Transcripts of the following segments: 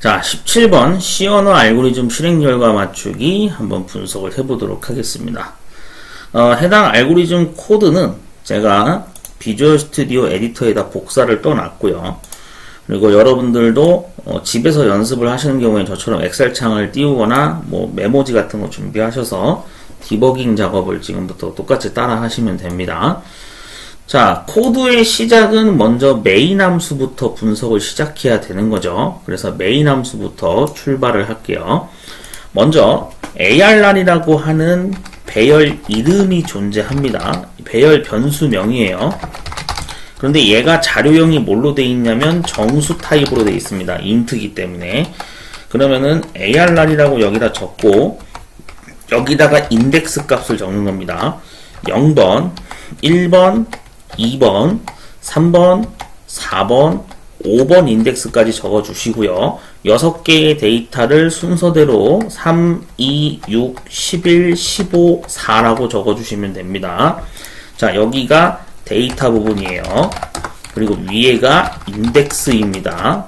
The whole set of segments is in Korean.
자, 17번 C 언어 알고리즘 실행 결과 맞추기 한번 분석을 해보도록 하겠습니다. 해당 알고리즘 코드는 제가 비주얼 스튜디오 에디터에다 복사를 떠놨고요. 그리고 여러분들도 집에서 연습을 하시는 경우에 저처럼 엑셀 창을 띄우거나 뭐 메모지 같은 거 준비하셔서 디버깅 작업을 지금부터 똑같이 따라 하시면 됩니다. 자, 코드의 시작은 먼저 메인 함수부터 분석을 시작해야 되는 거죠. 그래서 메인 함수부터 출발을 할게요. 먼저 AR란이라고 하는 배열 이름이 존재합니다. 배열 변수명이에요. 그런데 얘가 자료형이 뭘로 되어 있냐면 정수 타입으로 되어 있습니다. int이기 때문에. 그러면은 AR란이라고 여기다 적고 여기다가 인덱스 값을 적는 겁니다. 0번, 1번, 2번, 3번, 4번, 5번 인덱스까지 적어 주시고요. 6개의 데이터를 순서대로 3, 2, 6, 11, 15, 4라고 적어 주시면 됩니다. 자, 여기가 데이터 부분이에요. 그리고 위에가 인덱스입니다.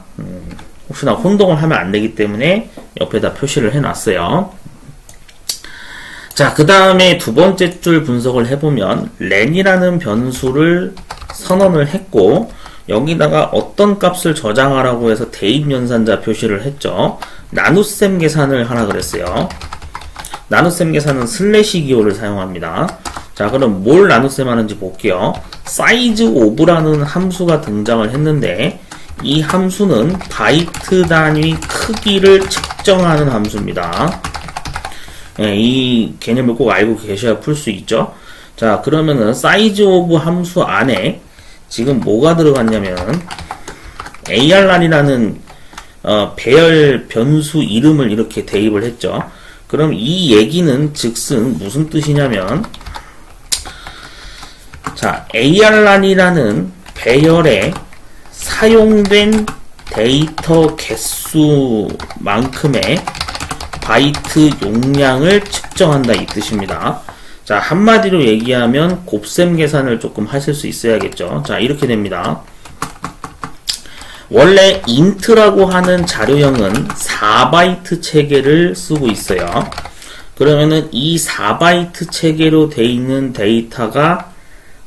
혹시나 혼동을 하면 안 되기 때문에 옆에다 표시를 해 놨어요. 자, 그 다음에 두 번째 줄 분석을 해보면 len이라는 변수를 선언을 했고 여기다가 어떤 값을 저장하라고 해서 대입 연산자 표시를 했죠. 나눗셈 계산을 하라 그랬어요. 나눗셈 계산은 슬래시 기호를 사용합니다. 자, 그럼 뭘 나눗셈 하는지 볼게요. size of라는 함수가 등장을 했는데 이 함수는 바이트 단위 크기를 측정하는 함수입니다. 네, 이 개념을 꼭 알고 계셔야 풀 수 있죠. 자, 그러면은 size of 함수 안에 지금 뭐가 들어갔냐면 AR란이라는 배열 변수 이름을 이렇게 대입을 했죠. 그럼 이 얘기는 즉슨 무슨 뜻이냐면 자, AR란이라는 배열에 사용된 데이터 개수만큼의 바이트 용량을 측정한다 이 뜻입니다. 자, 한마디로 얘기하면 곱셈 계산을 조금 하실 수 있어야겠죠. 자, 이렇게 됩니다. 원래 int라고 하는 자료형은 4바이트 체계를 쓰고 있어요. 그러면은 이 4바이트 체계로 돼 있는 데이터가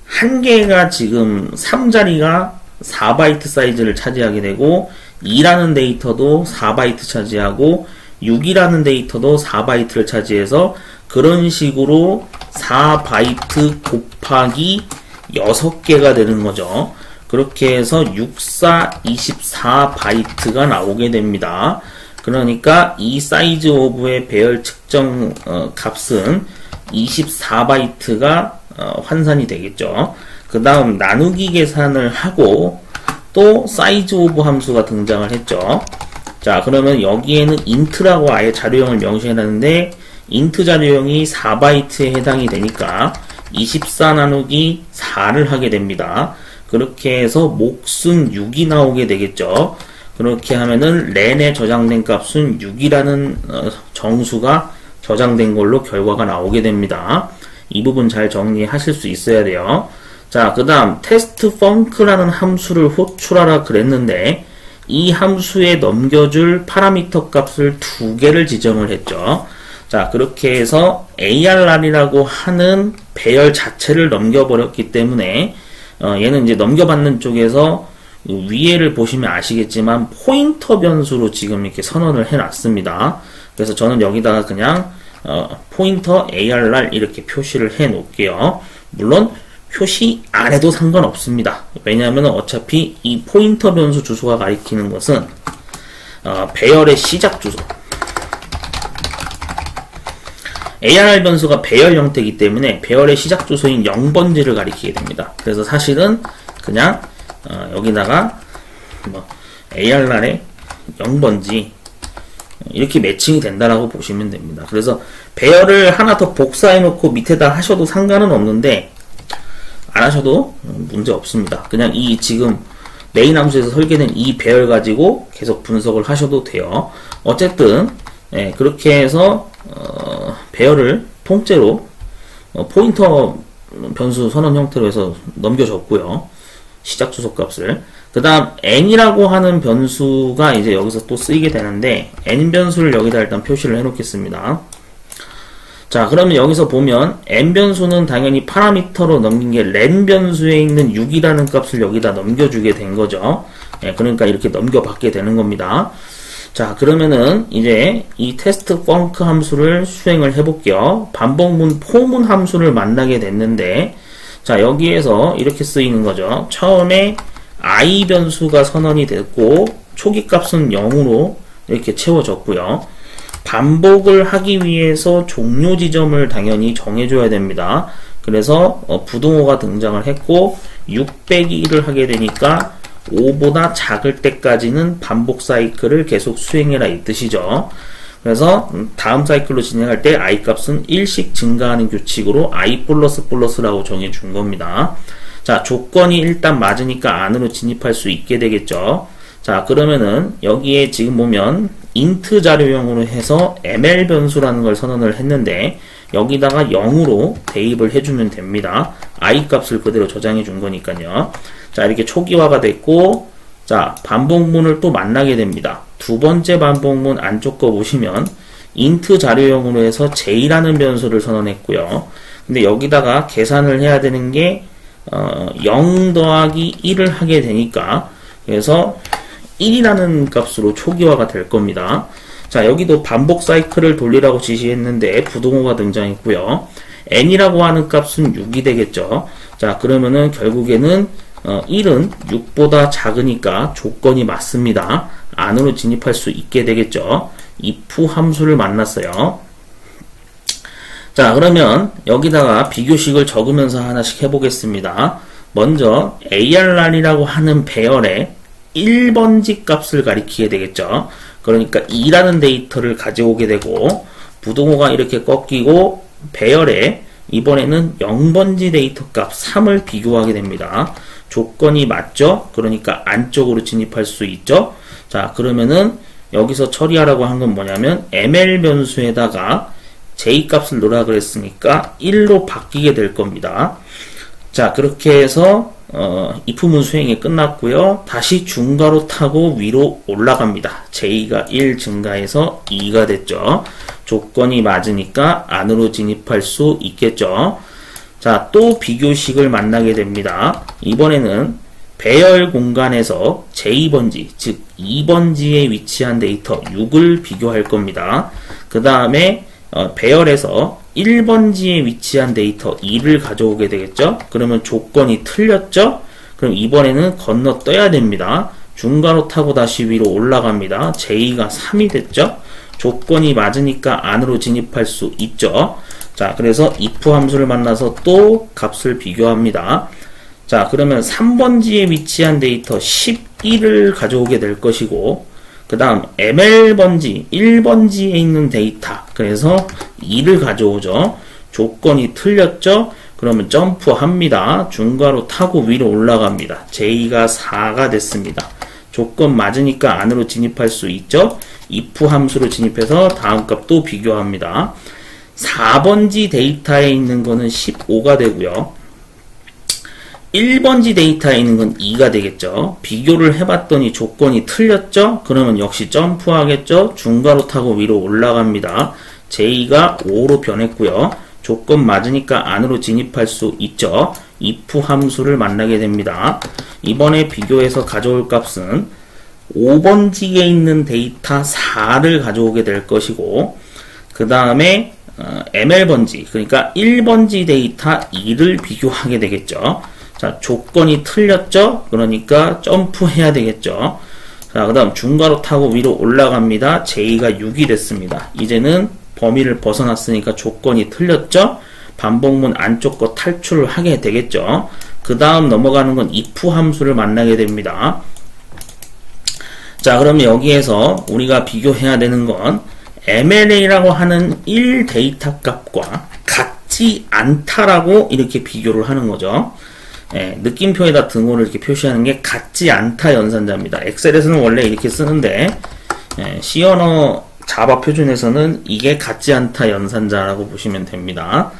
한 개가 지금 3자리가 4바이트 사이즈를 차지하게 되고 2라는 데이터도 4바이트 차지하고 6이라는 데이터도 4바이트를 차지해서 그런 식으로 4바이트 곱하기 6개가 되는 거죠. 그렇게 해서 64, 24바이트가 나오게 됩니다. 그러니까 이 사이즈 오브의 배열 측정 값은 24바이트가 환산이 되겠죠. 그 다음 나누기 계산을 하고 또 사이즈 오브 함수가 등장을 했죠. 자, 그러면 여기에는 int라고 아예 자료형을 명시해놨는데 int 자료형이 4바이트에 해당이 되니까 24 나누기 4를 하게 됩니다. 그렇게 해서 몫은 6이 나오게 되겠죠. 그렇게 하면은 len에 저장된 값은 6이라는 정수가 저장된 걸로 결과가 나오게 됩니다. 이 부분 잘 정리하실 수 있어야 돼요. 자, 그 다음 testfunc라는 함수를 호출하라 그랬는데 이 함수에 넘겨줄 파라미터 값을 2개를 지정을 했죠. 자, 그렇게 해서 AR란이라고 하는 배열 자체를 넘겨버렸기 때문에 얘는 이제 넘겨받는 쪽에서 위에를 보시면 아시겠지만 포인터 변수로 지금 이렇게 선언을 해놨습니다. 그래서 저는 여기다가 그냥 포인터 AR란 이렇게 표시를 해 놓을게요. 물론 표시 안 해도 상관없습니다. 왜냐하면 어차피 이 포인터 변수 주소가 가리키는 것은 배열의 시작 주소. ARR 변수가 배열 형태이기 때문에 배열의 시작 주소인 0번지를 가리키게 됩니다. 그래서 사실은 그냥 여기다가 ARR의 0번지 이렇게 매칭이 된다라고 보시면 됩니다. 그래서 배열을 하나 더 복사해 놓고 밑에다 하셔도 상관은 없는데 안 하셔도 문제 없습니다. 그냥 이 지금 메인 함수에서 설계된 이 배열 가지고 계속 분석을 하셔도 돼요. 어쨌든 그렇게 해서 배열을 통째로 포인터 변수 선언 형태로 해서 넘겨줬고요. 시작 주소 값을. 그 다음 n이라고 하는 변수가 이제 여기서 또 쓰이게 되는데 n 변수를 여기다 일단 표시를 해 놓겠습니다. 자, 그러면 여기서 보면 n 변수는 당연히 파라미터로 넘긴 게 len 변수에 있는 6이라는 값을 여기다 넘겨주게 된 거죠. 예, 그러니까 이렇게 넘겨받게 되는 겁니다. 자, 그러면은 이제 이 테스트 펑크 함수를 수행을 해볼게요. 반복문 포문 함수를 만나게 됐는데, 자, 여기에서 이렇게 쓰이는 거죠. 처음에 i 변수가 선언이 됐고 초기 값은 0으로 이렇게 채워졌고요. 반복을 하기 위해서 종료 지점을 당연히 정해줘야 됩니다. 그래서 부등호가 등장을 했고 6 빼기 1을 하게 되니까 5보다 작을 때까지는 반복 사이클을 계속 수행해라 이 뜻이죠. 그래서 다음 사이클로 진행할 때 i 값은 1씩 증가하는 규칙으로 i++라고 정해준 겁니다. 자, 조건이 일단 맞으니까 안으로 진입할 수 있게 되겠죠. 자, 그러면은 여기에 지금 보면 int 자료형으로 해서 ml 변수라는 걸 선언을 했는데 여기다가 0으로 대입을 해주면 됩니다. i 값을 그대로 저장해 준 거니까요. 자, 이렇게 초기화가 됐고, 자, 반복문을 또 만나게 됩니다. 두 번째 반복문 안쪽 거 보시면 int 자료형으로 해서 j라는 변수를 선언했고요. 근데 여기다가 계산을 해야 되는 게 0 더하기 1을 하게 되니까 그래서 1이라는 값으로 초기화가 될 겁니다. 자, 여기도 반복 사이클을 돌리라고 지시했는데 부등호가 등장했고요. n이라고 하는 값은 6이 되겠죠. 자, 그러면은 결국에는 1은 6보다 작으니까 조건이 맞습니다. 안으로 진입할 수 있게 되겠죠. if 함수를 만났어요. 자, 그러면 여기다가 비교식을 적으면서 하나씩 해보겠습니다. 먼저 arr이라고 하는 배열에 1번지 값을 가리키게 되겠죠. 그러니까 2라는 데이터를 가져오게 되고 부등호가 이렇게 꺾이고 배열에 이번에는 0번지 데이터 값 3을 비교하게 됩니다. 조건이 맞죠? 그러니까 안쪽으로 진입할 수 있죠. 자, 그러면은 여기서 처리하라고 한 건 뭐냐면 ml 변수에다가 j 값을 넣으라 그랬으니까 1로 바뀌게 될 겁니다. 자, 그렇게 해서 if문 수행이 끝났고요. 다시 중괄호 타고 위로 올라갑니다. j가 1 증가해서 2가 됐죠. 조건이 맞으니까 안으로 진입할 수 있겠죠. 자, 또 비교식을 만나게 됩니다. 이번에는 배열 공간에서 j 번지, 즉 2번지에 위치한 데이터 6을 비교할 겁니다. 그 다음에 배열에서 1번지에 위치한 데이터 2를 가져오게 되겠죠. 그러면 조건이 틀렸죠. 그럼 이번에는 건너 떠야 됩니다. 중괄호 타고 다시 위로 올라갑니다. j가 3이 됐죠. 조건이 맞으니까 안으로 진입할 수 있죠. 자, 그래서 if 함수를 만나서 또 값을 비교합니다. 자, 그러면 3번지에 위치한 데이터 11을 가져오게 될 것이고 그 다음 ml번지 1번지에 있는 데이터 그래서 2를 가져오죠. 조건이 틀렸죠. 그러면 점프합니다. 중괄호 타고 위로 올라갑니다. j가 4가 됐습니다. 조건 맞으니까 안으로 진입할 수 있죠. if 함수로 진입해서 다음 값 또 비교합니다. 4번지 데이터에 있는 거는 15가 되고요. 1번지 데이터에 있는 건 2가 되겠죠. 비교를 해봤더니 조건이 틀렸죠. 그러면 역시 점프하겠죠. 중괄호 타고 위로 올라갑니다. j가 5로 변했고요. 조건 맞으니까 안으로 진입할 수 있죠. if 함수를 만나게 됩니다. 이번에 비교해서 가져올 값은 5번지에 있는 데이터 4를 가져오게 될 것이고 그 다음에 ml번지 그러니까 1번지 데이터 2를 비교하게 되겠죠. 자, 조건이 틀렸죠? 그러니까 점프해야 되겠죠. 자, 그 다음 중괄호 타고 위로 올라갑니다. j가 6이 됐습니다. 이제는 범위를 벗어났으니까 조건이 틀렸죠? 반복문 안쪽 거 탈출을 하게 되겠죠. 그 다음 넘어가는 건 if 함수를 만나게 됩니다. 자, 그러면 여기에서 우리가 비교해야 되는 건 mla라고 하는 1 데이터 값과 같지 않다라고 이렇게 비교를 하는 거죠. 예, 느낌표에다 등호를 이렇게 표시하는 게 같지 않다 연산자입니다. 엑셀에서는 원래 이렇게 쓰는데 C 언어 자바 표준에서는 이게 같지 않다 연산자라고 보시면 됩니다.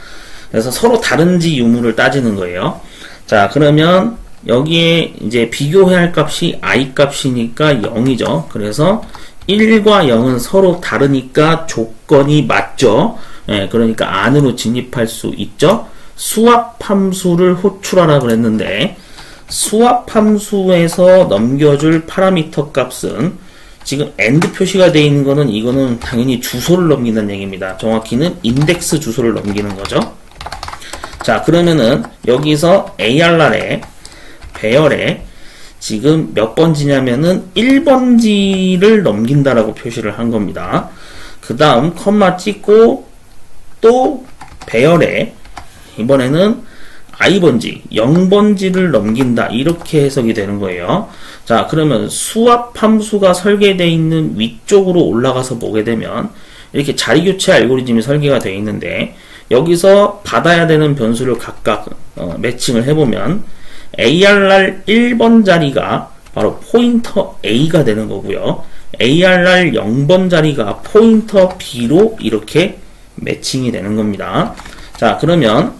그래서 서로 다른지 유무를 따지는 거예요. 자, 그러면 여기에 이제 비교해야 할 값이 I 값이니까 0이죠. 그래서 1과 0은 서로 다르니까 조건이 맞죠. 예, 그러니까 안으로 진입할 수 있죠. 수압함수를 호출하라 그랬는데 수압함수에서 넘겨줄 파라미터 값은 지금 AND 표시가 되어 있는 거는 이거는 당연히 주소를 넘긴다는 얘기입니다. 정확히는 인덱스 주소를 넘기는 거죠. 자, 그러면은 여기서 ARR에 배열에 지금 몇 번지냐면은 1번지를 넘긴다라고 표시를 한 겁니다. 그 다음 컴마 찍고 또 배열에 이번에는 I번지, 0번지를 넘긴다 이렇게 해석이 되는 거예요. 자, 그러면 수압함수가 설계되어 있는 위쪽으로 올라가서 보게 되면 이렇게 자리교체 알고리즘이 설계가 되어 있는데 여기서 받아야 되는 변수를 각각 매칭을 해보면 ARR 1번 자리가 바로 포인터 A가 되는 거고요. ARR 0번 자리가 포인터 B로 이렇게 매칭이 되는 겁니다. 자, 그러면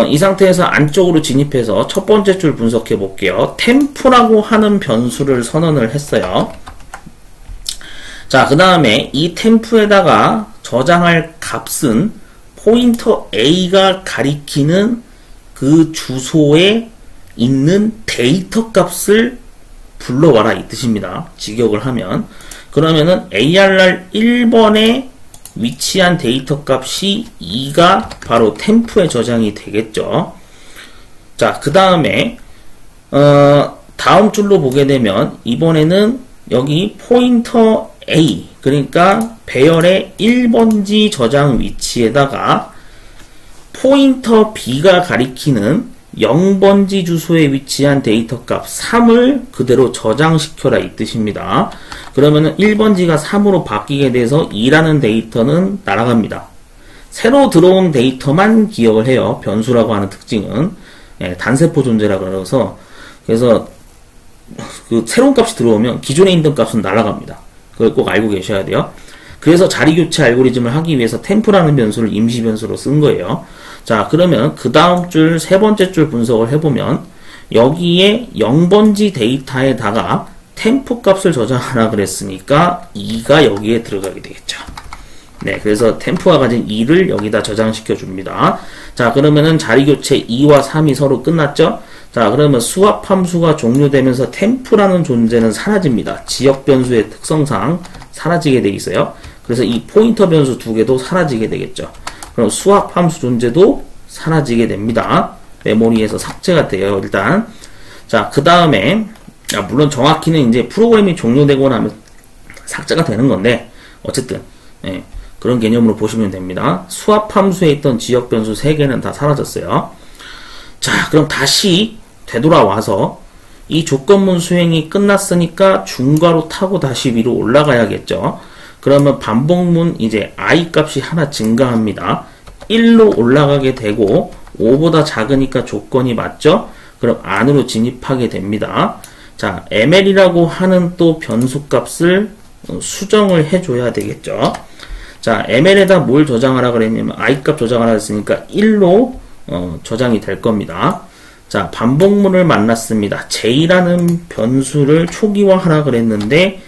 이 상태에서 안쪽으로 진입해서 첫 번째 줄 분석해 볼게요. 템프라고 하는 변수를 선언을 했어요. 자, 그 다음에 이 템프에다가 저장할 값은 포인터 A가 가리키는 그 주소에 있는 데이터 값을 불러와라 이 뜻입니다. 직역을 하면. 그러면은 ARR 1번에 위치한 데이터 값이 2가 바로 템프에 저장이 되겠죠. 자, 그 다음에 다음 줄로 보게 되면 이번에는 여기 포인터 A, 그러니까 배열의 1번지 저장 위치에다가 포인터 B가 가리키는 0번지 주소에 위치한 데이터 값 3을 그대로 저장시켜라 이 뜻입니다. 그러면은 1번지가 3으로 바뀌게 돼서 2라는 데이터는 날아갑니다. 새로 들어온 데이터만 기억을 해요. 변수라고 하는 특징은. 예, 단세포 존재라 그래서 그 새로운 값이 들어오면 기존에 있던 값은 날아갑니다. 그걸 꼭 알고 계셔야 돼요. 그래서 자리교체 알고리즘을 하기 위해서 템프라는 변수를 임시 변수로 쓴 거예요. 자, 그러면 그 다음 줄 세 번째 줄 분석을 해보면 여기에 0번지 데이터에다가 템프 값을 저장하라 그랬으니까 2가 여기에 들어가게 되겠죠. 네, 그래서 템프가 가진 2를 여기다 저장시켜 줍니다. 자, 그러면은 자리교체 2와 3이 서로 끝났죠? 자, 그러면 수압 함수가 종료되면서 템프라는 존재는 사라집니다. 지역 변수의 특성상 사라지게 돼 있어요. 그래서 이 포인터 변수 두 개도 사라지게 되겠죠. 그럼 수압 함수 존재도 사라지게 됩니다. 메모리에서 삭제가 돼요, 일단. 자, 그 다음에, 물론 정확히는 이제 프로그램이 종료되고 나면 삭제가 되는 건데, 어쨌든, 예, 그런 개념으로 보시면 됩니다. 수압 함수에 있던 지역 변수 3개는 다 사라졌어요. 자, 그럼 다시 되돌아와서 이 조건문 수행이 끝났으니까 중괄호 타고 다시 위로 올라가야겠죠. 그러면 반복문 이제 I 값이 하나 증가합니다. 1로 올라가게 되고 5보다 작으니까 조건이 맞죠? 그럼 안으로 진입하게 됩니다. 자, ml이라고 하는 또 변수 값을 수정을 해줘야 되겠죠. 자, ml에다 뭘 저장하라 그랬냐면 I 값 저장하라 했으니까 1로 저장이 될 겁니다. 자, 반복문을 만났습니다. j라는 변수를 초기화하라 그랬는데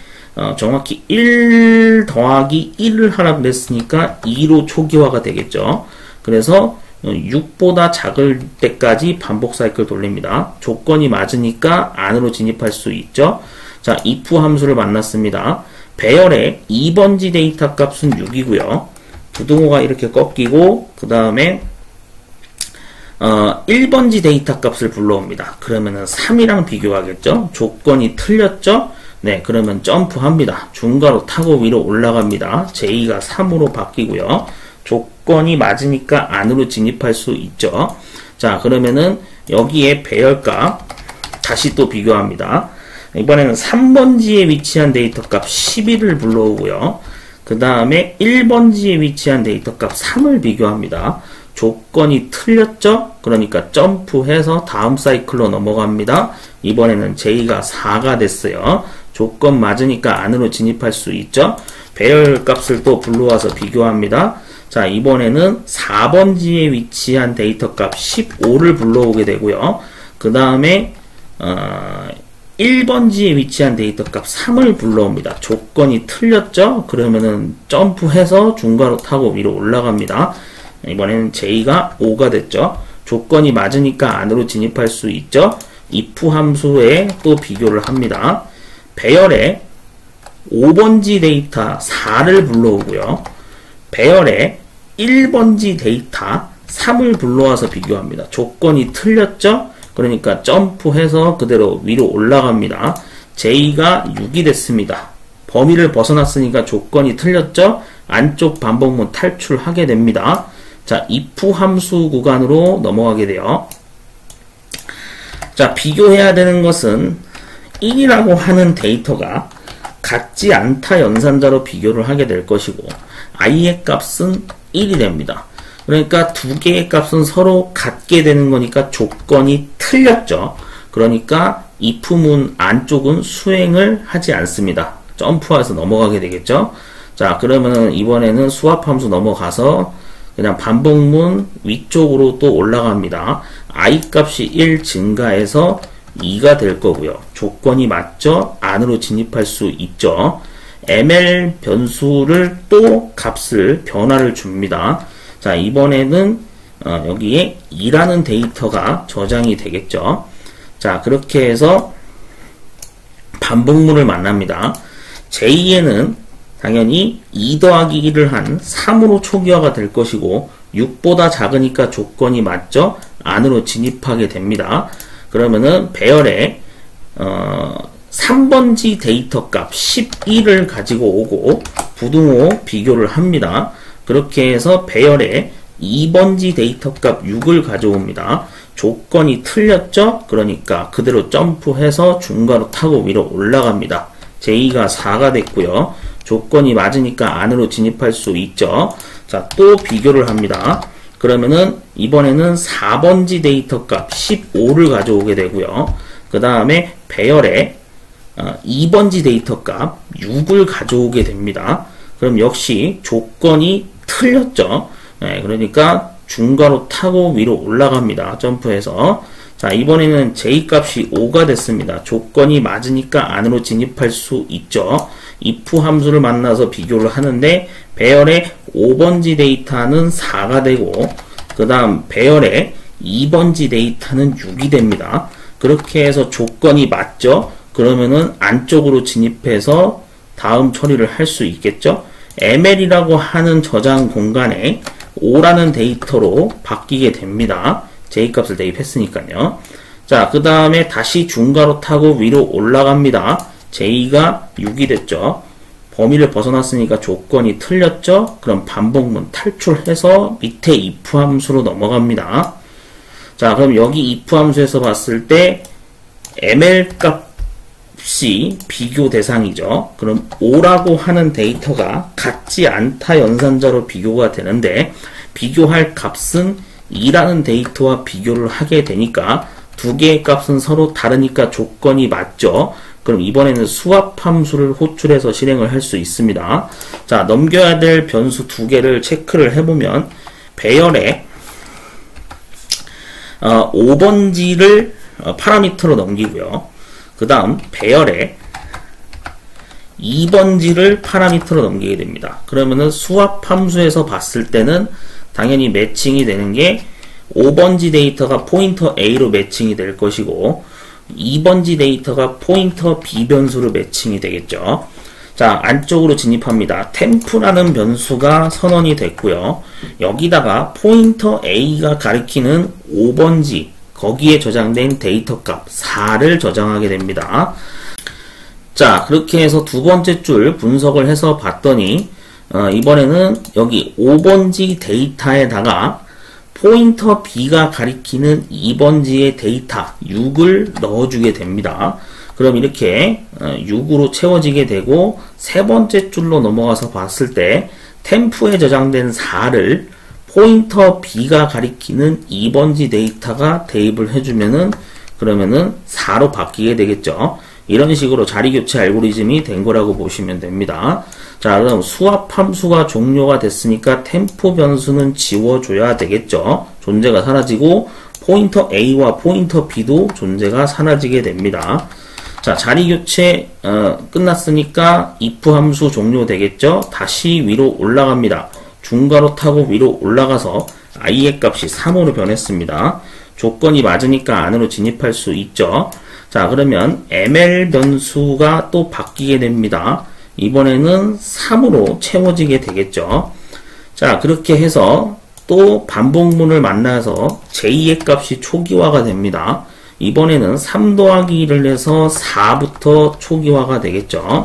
정확히 1 더하기 1을 하라 그랬으니까 2로 초기화가 되겠죠. 그래서 6보다 작을 때까지 반복 사이클 돌립니다. 조건이 맞으니까 안으로 진입할 수 있죠. 자, if 함수를 만났습니다. 배열의 2번지 데이터 값은 6이고요. 부등호가 이렇게 꺾이고 그 다음에 1번지 데이터 값을 불러옵니다. 그러면은 3이랑 비교하겠죠. 조건이 틀렸죠. 네, 그러면 점프합니다. 중괄호 타고 위로 올라갑니다. j가 3으로 바뀌고요. 조건이 맞으니까 안으로 진입할 수 있죠. 자, 그러면은 여기에 배열값 다시 또 비교합니다. 이번에는 3번지에 위치한 데이터 값 11을 불러오고요. 그 다음에 1번지에 위치한 데이터 값 3을 비교합니다. 조건이 틀렸죠? 그러니까 점프해서 다음 사이클로 넘어갑니다. 이번에는 j가 4가 됐어요. 조건 맞으니까 안으로 진입할 수 있죠? 배열 값을 또 불러와서 비교합니다. 자, 이번에는 4번지에 위치한 데이터 값 15를 불러오게 되고요. 그 다음에 1번지에 위치한 데이터 값 3을 불러옵니다. 조건이 틀렸죠? 그러면은 점프해서 중괄호 타고 위로 올라갑니다. 이번에는 J가 5가 됐죠? 조건이 맞으니까 안으로 진입할 수 있죠? if 함수에 또 비교를 합니다. 배열에 5번지 데이터 4를 불러오고요. 배열에 1번지 데이터 3을 불러와서 비교합니다. 조건이 틀렸죠? 그러니까 점프해서 그대로 위로 올라갑니다. J가 6이 됐습니다. 범위를 벗어났으니까 조건이 틀렸죠? 안쪽 반복문 탈출하게 됩니다. 자, if 함수 구간으로 넘어가게 돼요. 자, 비교해야 되는 것은 1이라고 하는 데이터가 같지 않다 연산자로 비교를 하게 될 것이고 i의 값은 1이 됩니다. 그러니까 두 개의 값은 서로 같게 되는 거니까 조건이 틀렸죠. 그러니까 if문 안쪽은 수행을 하지 않습니다. 점프해서 넘어가게 되겠죠. 자, 그러면은 이번에는 수합함수 넘어가서 그냥 반복문 위쪽으로 또 올라갑니다. i 값이 1 증가해서 2가 될 거고요. 조건이 맞죠? 안으로 진입할 수 있죠. ml 변수를 또 값을 변화를 줍니다. 자, 이번에는 여기에 2라는 데이터가 저장이 되겠죠. 자, 그렇게 해서 반복문을 만납니다. J에는 당연히 2 더하기 1을 한 3으로 초기화가 될 것이고 6보다 작으니까 조건이 맞죠? 안으로 진입하게 됩니다. 그러면은 배열에 3번지 데이터 값 11을 가지고 오고 부등호 비교를 합니다. 그렇게 해서 배열에 2번지 데이터 값 6을 가져옵니다. 조건이 틀렸죠? 그러니까 그대로 점프해서 중괄호 타고 위로 올라갑니다. J가 4가 됐고요. 조건이 맞으니까 안으로 진입할 수 있죠. 자, 또 비교를 합니다. 그러면은 이번에는 4번지 데이터 값 15를 가져오게 되고요. 그 다음에 배열에 2번지 데이터 값 6을 가져오게 됩니다. 그럼 역시 조건이 틀렸죠. 네, 그러니까 중괄호 타고 위로 올라갑니다. 점프해서. 자, 이번에는 J 값이 5가 됐습니다. 조건이 맞으니까 안으로 진입할 수 있죠. if 함수를 만나서 비교를 하는데 배열의 5번지 데이터는 4가 되고 그 다음 배열의 2번지 데이터는 6이 됩니다. 그렇게 해서 조건이 맞죠? 그러면은 안쪽으로 진입해서 다음 처리를 할 수 있겠죠? ml이라고 하는 저장 공간에 5라는 데이터로 바뀌게 됩니다. J값을 대입했으니까요. 자, 그 다음에 다시 중괄호 타고 위로 올라갑니다. J가 6이 됐죠. 범위를 벗어났으니까 조건이 틀렸죠. 그럼 반복문 탈출해서 밑에 if 함수로 넘어갑니다. 자, 그럼 여기 if 함수에서 봤을 때 ml 값이 비교 대상이죠. 그럼 5라고 하는 데이터가 같지 않다 연산자로 비교가 되는데 비교할 값은 2라는 데이터와 비교를 하게 되니까 두 개의 값은 서로 다르니까 조건이 맞죠. 그럼 이번에는 수합함수를 호출해서 실행을 할 수 있습니다. 자, 넘겨야 될 변수 두 개를 체크를 해보면 배열에 5번지를 파라미터로 넘기고요. 그 다음 배열에 2번지를 파라미터로 넘기게 됩니다. 그러면은 수합함수에서 봤을 때는 당연히 매칭이 되는 게 5번지 데이터가 포인터 A로 매칭이 될 것이고 2번지 데이터가 포인터 B 변수로 매칭이 되겠죠. 자, 안쪽으로 진입합니다. 템프라는 변수가 선언이 됐고요. 여기다가 포인터 A가 가리키는 5번지 거기에 저장된 데이터 값 4를 저장하게 됩니다. 자, 그렇게 해서 두 번째 줄 분석을 해서 봤더니 이번에는 여기 5번지 데이터에다가 포인터 B가 가리키는 2번지의 데이터 6을 넣어주게 됩니다. 그럼 이렇게 6으로 채워지게 되고 세 번째 줄로 넘어가서 봤을 때 템프에 저장된 4를 포인터 B가 가리키는 2번지 데이터가 대입을 해주면은 그러면은 4로 바뀌게 되겠죠. 이런 식으로 자리교체 알고리즘이 된 거라고 보시면 됩니다. 자, 그럼 수합함수가 종료가 됐으니까 템포 변수는 지워줘야 되겠죠. 존재가 사라지고 포인터 A와 포인터 B도 존재가 사라지게 됩니다. 자, 자리 교체 끝났으니까 if 함수 종료되겠죠? 다시 위로 올라갑니다. 중괄호 타고 위로 올라가서 i의 값이 3으로 변했습니다. 조건이 맞으니까 안으로 진입할 수 있죠. 자, 그러면 ml 변수가 또 바뀌게 됩니다. 이번에는 3으로 채워지게 되겠죠. 자, 그렇게 해서 또 반복문을 만나서 j의 값이 초기화가 됩니다. 이번에는 3 더하기 1을 해서 4부터 초기화가 되겠죠.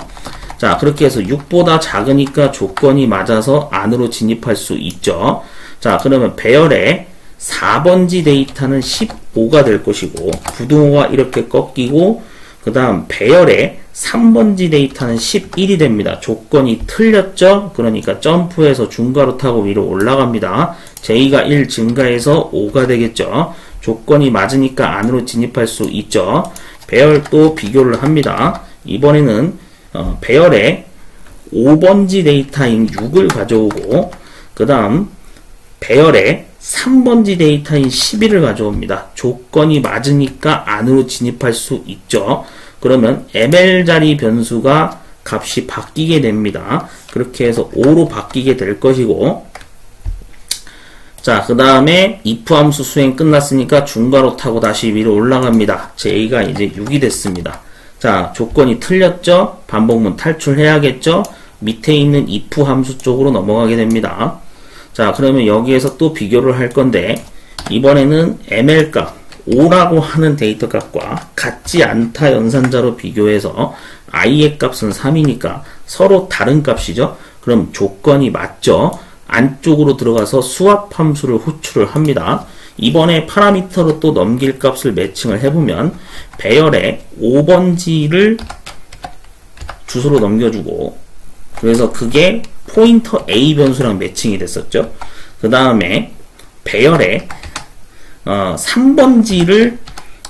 자, 그렇게 해서 6보다 작으니까 조건이 맞아서 안으로 진입할 수 있죠. 자, 그러면 배열의 4번지 데이터는 15가 될 것이고 부등호가 이렇게 꺾이고 그 다음 배열의 3번지 데이터는 11이 됩니다. 조건이 틀렸죠? 그러니까 점프해서 중괄호 타고 위로 올라갑니다. j가 1 증가해서 5가 되겠죠. 조건이 맞으니까 안으로 진입할 수 있죠. 배열 또 비교를 합니다. 이번에는 배열의 5번지 데이터인 6을 가져오고 그 다음 배열의 3번지 데이터인 11을 가져옵니다. 조건이 맞으니까 안으로 진입할 수 있죠. 그러면 ml 자리 변수가 값이 바뀌게 됩니다. 그렇게 해서 5로 바뀌게 될 것이고 자, 그 다음에 if 함수 수행 끝났으니까 중괄호 타고 다시 위로 올라갑니다. j가 이제 6이 됐습니다. 자, 조건이 틀렸죠? 반복문 탈출해야겠죠? 밑에 있는 if 함수 쪽으로 넘어가게 됩니다. 자, 그러면 여기에서 또 비교를 할 건데 이번에는 ml 값 5라고 하는 데이터 값과 같지 않다 연산자로 비교해서 i의 값은 3이니까 서로 다른 값이죠. 그럼 조건이 맞죠. 안쪽으로 들어가서 수합 함수를 호출을 합니다. 이번에 파라미터로 또 넘길 값을 매칭을 해보면 배열의 5번지를 주소로 넘겨주고 그래서 그게 포인터 A 변수랑 매칭이 됐었죠. 그 다음에 배열의 3번지를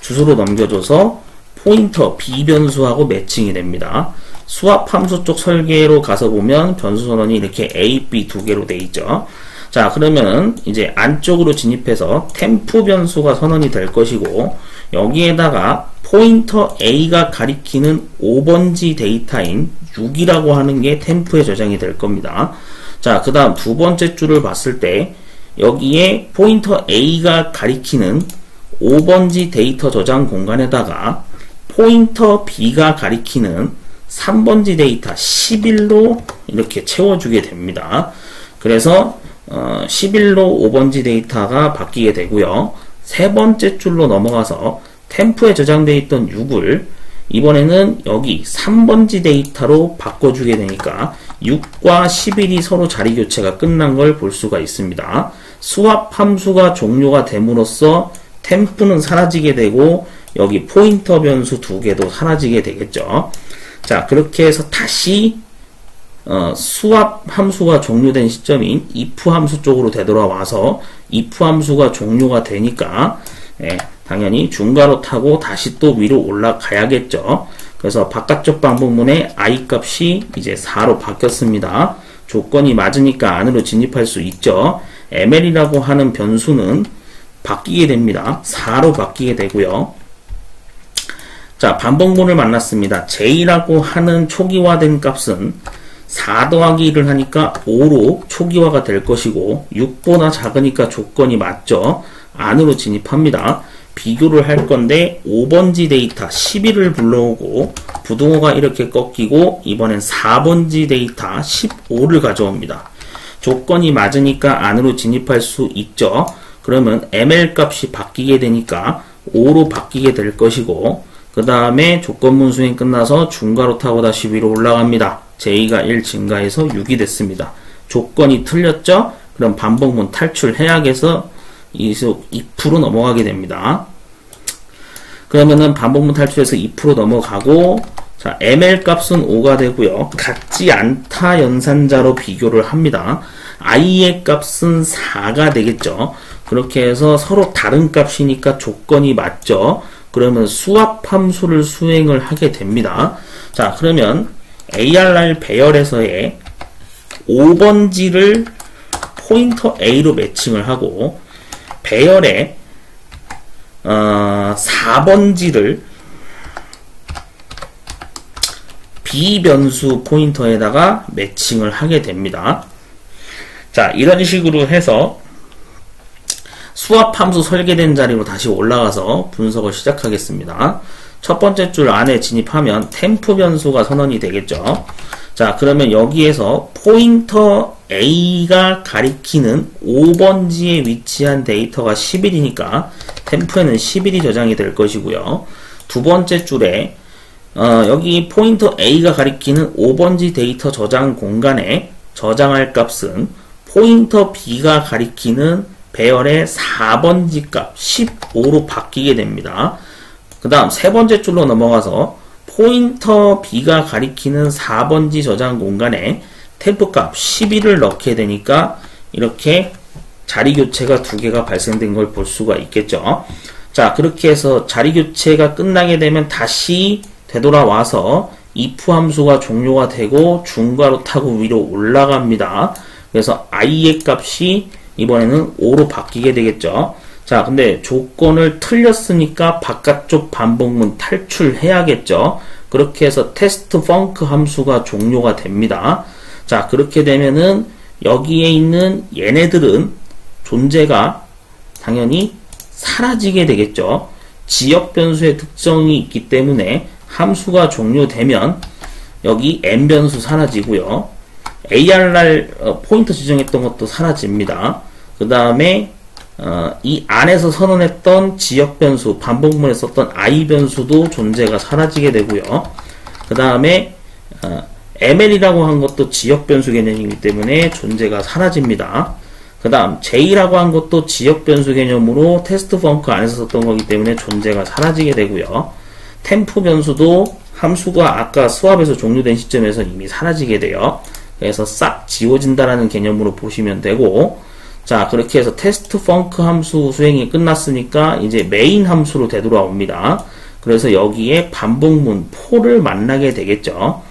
주소로 넘겨줘서 포인터 B 변수하고 매칭이 됩니다. 수합 함수 쪽 설계로 가서 보면 변수 선언이 이렇게 A, B 두 개로 돼 있죠. 자, 그러면 이제 안쪽으로 진입해서 템프 변수가 선언이 될 것이고 여기에다가 포인터 A가 가리키는 5번지 데이터인 6이라고 하는 게 템프에 저장이 될 겁니다. 자, 그 다음 두 번째 줄을 봤을 때 여기에 포인터 A가 가리키는 5번지 데이터 저장 공간에다가 포인터 B가 가리키는 3번지 데이터 11로 이렇게 채워주게 됩니다. 그래서 11로 5번지 데이터가 바뀌게 되고요. 세 번째 줄로 넘어가서 템프에 저장되어 있던 6을 이번에는 여기 3번지 데이터로 바꿔주게 되니까 6과 11이 서로 자리 교체가 끝난 걸 볼 수가 있습니다. 수합 함수가 종료가 됨으로써 템프는 사라지게 되고 여기 포인터 변수 두 개도 사라지게 되겠죠. 자, 그렇게 해서 다시 수합 함수가 종료된 시점인 if 함수 쪽으로 되돌아와서 if 함수가 종료가 되니까 당연히 중괄호 타고 다시 또 위로 올라가야겠죠. 그래서 바깥쪽 반복문의 i 값이 이제 4로 바뀌었습니다. 조건이 맞으니까 안으로 진입할 수 있죠. ml이라고 하는 변수는 바뀌게 됩니다. 4로 바뀌게 되고요. 자, 반복문을 만났습니다. j라고 하는 초기화된 값은 4 더하기 1을 하니까 5로 초기화가 될 것이고 6보다 작으니까 조건이 맞죠. 안으로 진입합니다. 비교를 할 건데 5번지 데이터 11을 불러오고 부등호가 이렇게 꺾이고 이번엔 4번지 데이터 15를 가져옵니다. 조건이 맞으니까 안으로 진입할 수 있죠. 그러면 ml 값이 바뀌게 되니까 5로 바뀌게 될 것이고 그 다음에 조건문 수행 끝나서 중괄호 타고 다시 위로 올라갑니다. j가 1 증가해서 6이 됐습니다. 조건이 틀렸죠? 그럼 반복문 탈출해야겠어 이속 2% 넘어가게 됩니다. 그러면은 반복문 탈출해서 2% 넘어가고 자, ml 값은 5가 되고요. 같지 않다 연산자로 비교를 합니다. i의 값은 4가 되겠죠. 그렇게 해서 서로 다른 값이니까 조건이 맞죠. 그러면 수합 함수를 수행을 하게 됩니다. 자, 그러면 ARR 배열에서의 5번지를 포인터 A로 매칭을 하고 배열의 4번지를 B변수 포인터에다가 매칭을 하게 됩니다. 자, 이런 식으로 해서 수압함수 설계된 자리로 다시 올라가서 분석을 시작하겠습니다. 첫 번째 줄 안에 진입하면 템프 변수가 선언이 되겠죠. 자, 그러면 여기에서 포인터 A가 가리키는 5번지에 위치한 데이터가 11이니까 템프에는 11이 저장이 될 것이고요. 두 번째 줄에 여기 포인터 A가 가리키는 5번지 데이터 저장 공간에 저장할 값은 포인터 B가 가리키는 배열의 4번지 값 15로 바뀌게 됩니다. 그 다음 세 번째 줄로 넘어가서 포인터 B가 가리키는 4번지 저장 공간에 템프 값 11을 넣게 되니까 이렇게 자리 교체가 두 개가 발생된 걸 볼 수가 있겠죠. 자, 그렇게 해서 자리 교체가 끝나게 되면 다시 되돌아와서 if 함수가 종료가 되고 중괄호 타고 위로 올라갑니다. 그래서 i의 값이 이번에는 5로 바뀌게 되겠죠. 자, 근데 조건을 틀렸으니까 바깥쪽 반복문 탈출해야겠죠. 그렇게 해서 테스트 펑크 함수가 종료가 됩니다. 자, 그렇게 되면은 여기에 있는 얘네들은 존재가 당연히 사라지게 되겠죠. 지역 변수의 특성이 있기 때문에 함수가 종료되면 여기 n 변수 사라지고요. ARR 포인터 지정했던 것도 사라집니다. 그 다음에 이 안에서 선언했던 지역 변수, 반복문에 썼던 i 변수도 존재가 사라지게 되고요. 그 다음에 ml이라고 한 것도 지역 변수 개념이기 때문에 존재가 사라집니다. 그 다음 j라고 한 것도 지역 변수 개념으로 테스트 펑크 안에서 썼던 거기 때문에 존재가 사라지게 되고요. 템프 변수도 함수가 아까 수압에서 종료된 시점에서 이미 사라지게 돼요. 그래서 싹 지워진다라는 개념으로 보시면 되고, 자, 그렇게 해서 테스트 펑크 함수 수행이 끝났으니까 이제 메인 함수로 되돌아옵니다. 그래서 여기에 반복문 4를 만나게 되겠죠.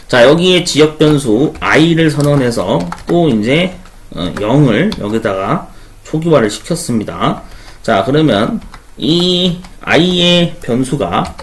자, 여기에 지역 변수 i를 선언해서 또 이제 0을 여기다가 초기화를 시켰습니다. 자, 그러면 이 i의 변수가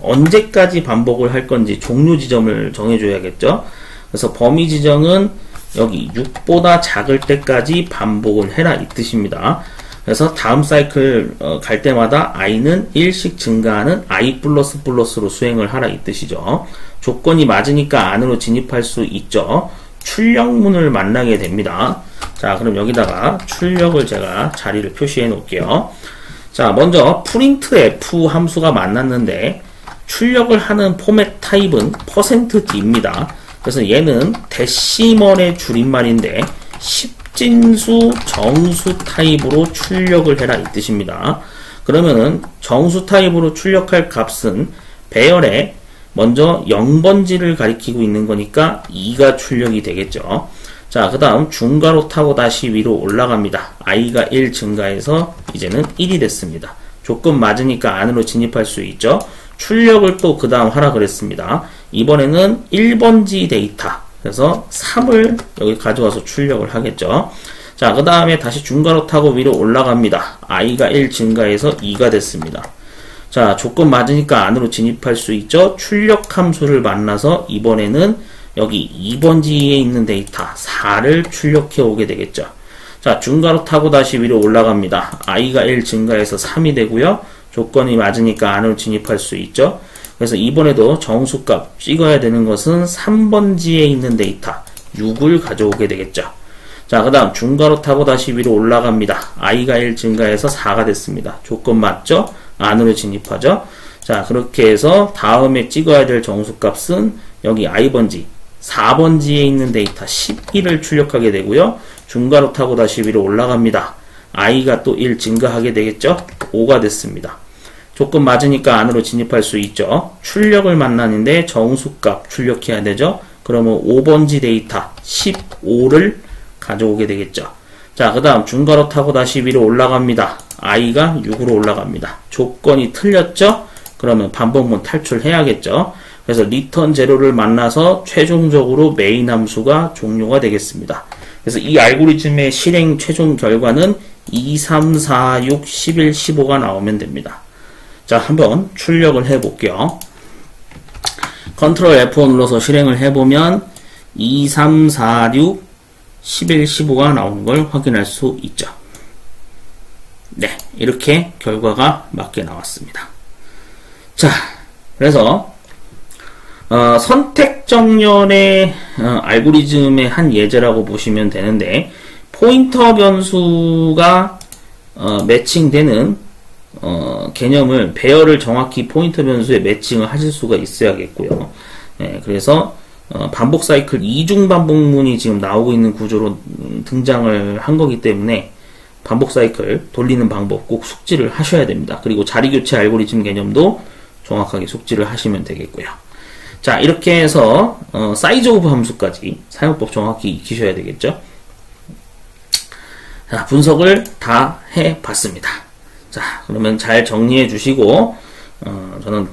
언제까지 반복을 할 건지 종료 지점을 정해줘야겠죠. 그래서 범위 지정은 여기 6보다 작을 때까지 반복을 해라 이 뜻입니다. 그래서 다음 사이클 갈 때마다 i는 1씩 증가하는 i++로 수행을 하라 이 뜻이죠. 조건이 맞으니까 안으로 진입할 수 있죠. 출력문을 만나게 됩니다. 자, 그럼 여기다가 출력을 제가 자리를 표시해 놓을게요. 자, 먼저 printf 함수가 만났는데 출력을 하는 포맷 타입은 %d입니다. 그래서 얘는 데시멀의 줄임말인데 10진수 정수 타입으로 출력을 해라 이 뜻입니다. 그러면은 정수 타입으로 출력할 값은 배열에 먼저 0번지를 가리키고 있는 거니까 2가 출력이 되겠죠. 자, 그 다음 중괄호 타고 다시 위로 올라갑니다. i가 1 증가해서 이제는 1이 됐습니다. 조건 맞으니까 안으로 진입할 수 있죠. 출력을 또 그 다음 하라 그랬습니다. 이번에는 1번지 데이터, 그래서 3을 여기 가져와서 출력을 하겠죠. 자, 그 다음에 다시 중괄호 타고 위로 올라갑니다. i가 1 증가해서 2가 됐습니다. 자, 조건 맞으니까 안으로 진입할 수 있죠. 출력 함수를 만나서 이번에는 여기 2번지에 있는 데이터 4를 출력해 오게 되겠죠. 자, 중괄호 타고 다시 위로 올라갑니다. i가 1 증가해서 3이 되고요. 조건이 맞으니까 안으로 진입할 수 있죠. 그래서 이번에도 정수값 찍어야 되는 것은 3번지에 있는 데이터 6을 가져오게 되겠죠. 자, 그 다음 중괄호 타고 다시 위로 올라갑니다. i가 1 증가해서 4가 됐습니다. 조건 맞죠? 안으로 진입하죠. 자, 그렇게 해서 다음에 찍어야 될 정수값은 여기 i번지 4번지에 있는 데이터 11을 출력하게 되고요. 중괄호 타고 다시 위로 올라갑니다. i가 또 1 증가하게 되겠죠. 5가 됐습니다. 조건 맞으니까 안으로 진입할 수 있죠. 출력을 만나는데 정수값 출력해야 되죠. 그러면 5번지 데이터 15를 가져오게 되겠죠. 자, 그 다음 중괄호 타고 다시 위로 올라갑니다. i가 6으로 올라갑니다. 조건이 틀렸죠? 그러면 반복문 탈출해야겠죠. 그래서 리턴 제로를 만나서 최종적으로 메인 함수가 종료가 되겠습니다. 그래서 이 알고리즘의 실행 최종 결과는 2, 3, 4, 6, 11, 15가 나오면 됩니다. 자, 한번 출력을 해볼게요. 컨트롤 F5 눌러서 실행을 해보면 2, 3, 4, 6, 11, 15가 나오는 걸 확인할 수 있죠. 네, 이렇게 결과가 맞게 나왔습니다. 자, 그래서 선택 정렬의 알고리즘의 한 예제라고 보시면 되는데, 포인터 변수가 매칭되는 개념을, 배열을 정확히 포인터 변수에 매칭을 하실 수가 있어야겠고요. 네, 그래서 반복 사이클 이중 반복문이 지금 나오고 있는 구조로 등장을 한 거기 때문에 반복 사이클 돌리는 방법 꼭 숙지를 하셔야 됩니다. 그리고 자리교체 알고리즘 개념도 정확하게 숙지를 하시면 되겠고요. 자, 이렇게 해서 사이즈 오브 함수까지 사용법 정확히 익히셔야 되겠죠. 자, 분석을 다 해봤습니다. 자, 그러면 잘 정리해 주시고 저는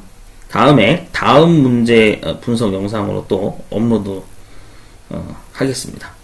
다음에 다음 문제 분석 영상으로 또 업로드 하겠습니다.